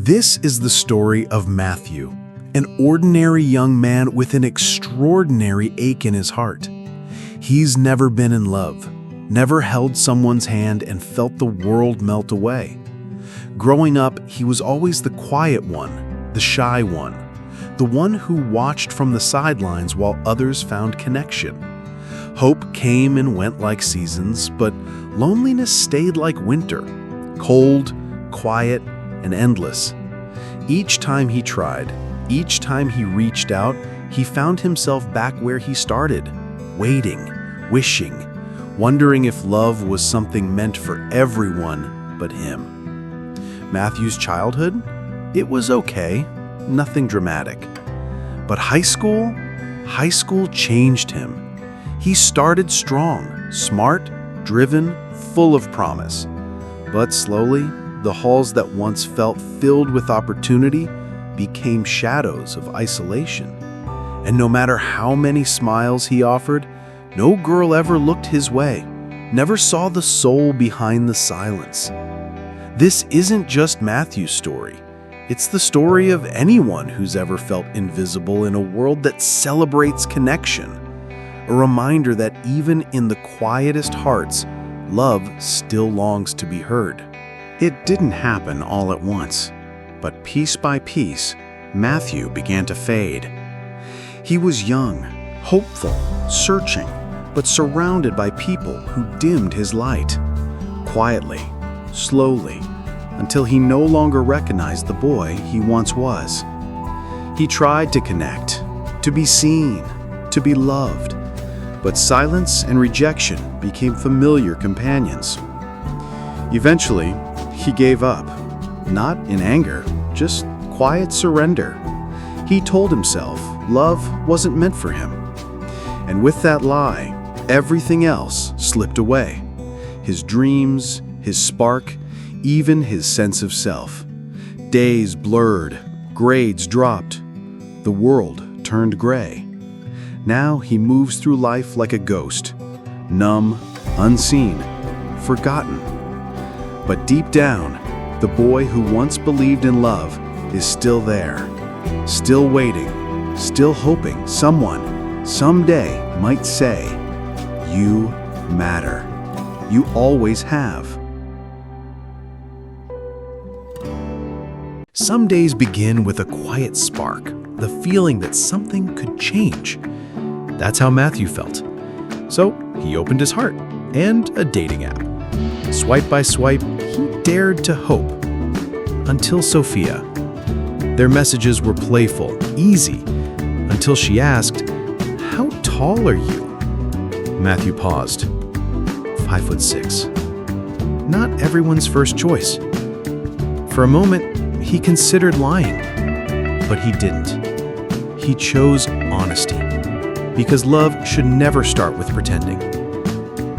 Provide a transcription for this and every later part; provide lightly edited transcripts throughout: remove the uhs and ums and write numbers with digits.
This is the story of Matthew, an ordinary young man with an extraordinary ache in his heart. He's never been in love, never held someone's hand and felt the world melt away. Growing up, he was always the quiet one, the shy one, the one who watched from the sidelines while others found connection. Hope came and went like seasons, but loneliness stayed like winter, cold, quiet, and endless. Each time he tried, each time he reached out, he found himself back where he started, waiting, wishing, wondering if love was something meant for everyone but him. Matthew's childhood? It was okay, nothing dramatic. But high school changed him. He started strong, smart, driven, full of promise. But slowly, the halls that once felt filled with opportunity became shadows of isolation. And no matter how many smiles he offered, no girl ever looked his way, never saw the soul behind the silence. This isn't just Matthew's story. It's the story of anyone who's ever felt invisible in a world that celebrates connection. A reminder that even in the quietest hearts, love still longs to be heard. It didn't happen all at once, but piece by piece, Matthew began to fade. He was young, hopeful, searching, but surrounded by people who dimmed his light. Quietly, slowly, until he no longer recognized the boy he once was. He tried to connect, to be seen, to be loved, but silence and rejection became familiar companions. Eventually, he gave up, not in anger, just quiet surrender. He told himself love wasn't meant for him. And with that lie, everything else slipped away. His dreams, his spark, even his sense of self. Days blurred, grades dropped. The world turned gray. Now he moves through life like a ghost, numb, unseen, forgotten. But deep down, the boy who once believed in love is still there, still waiting, still hoping someone, someday, might say, "You matter. You always have." Some days begin with a quiet spark, the feeling that something could change. That's how Matthew felt. So he opened his heart and a dating app. Swipe by swipe, he dared to hope. Until Sophia. Their messages were playful, easy, until she asked, "How tall are you?" Matthew paused. 5'6". Not everyone's first choice. For a moment, he considered lying, but he didn't. He chose honesty, because love should never start with pretending.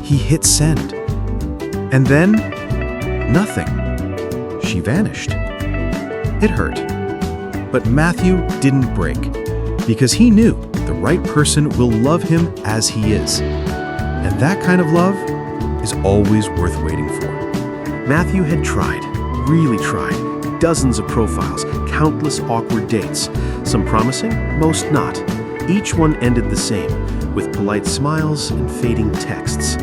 He hit send. And then, nothing. She vanished. It hurt. But Matthew didn't break, because he knew the right person will love him as he is. And that kind of love is always worth waiting for. Matthew had tried, really tried, dozens of profiles, countless awkward dates. Some promising, most not. Each one ended the same, with polite smiles and fading texts.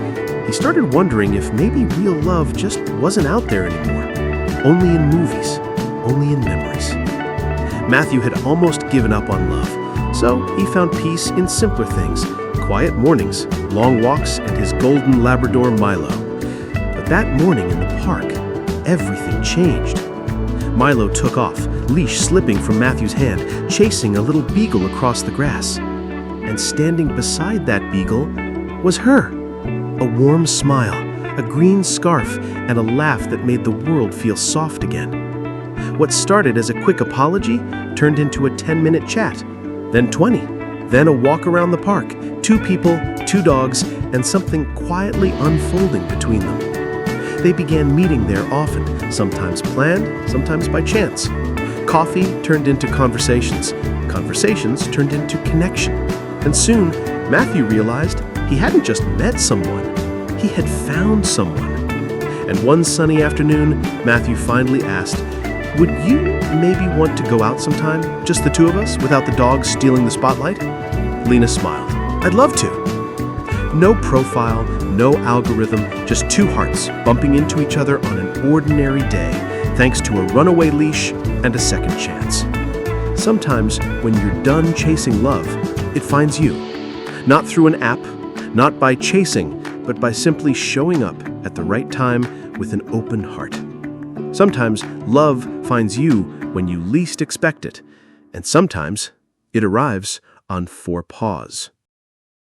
He started wondering if maybe real love just wasn't out there anymore. Only in movies, only in memories. Matthew had almost given up on love, so he found peace in simpler things, quiet mornings, long walks, and his golden Labrador Milo. But that morning in the park, everything changed. Milo took off, leash slipping from Matthew's hand, chasing a little beagle across the grass. And standing beside that beagle was her. A warm smile, a green scarf, and a laugh that made the world feel soft again. What started as a quick apology turned into a 10-minute chat, then 20, then a walk around the park, 2 people, 2 dogs, and something quietly unfolding between them. They began meeting there often, sometimes planned, sometimes by chance. Coffee turned into conversations. Conversations turned into connection. And soon, Matthew realized he hadn't just met someone, he had found someone. And one sunny afternoon, Matthew finally asked, Would you maybe want to go out sometime, just the two of us, without the dogs stealing the spotlight? Lena smiled. I'd love to. No profile, no algorithm, just two hearts bumping into each other on an ordinary day, thanks to a runaway leash and a second chance. Sometimes, when you're done chasing love, it finds you. Not through an app, not by chasing, but by simply showing up at the right time with an open heart. Sometimes love finds you when you least expect it, and sometimes it arrives on 4 paws.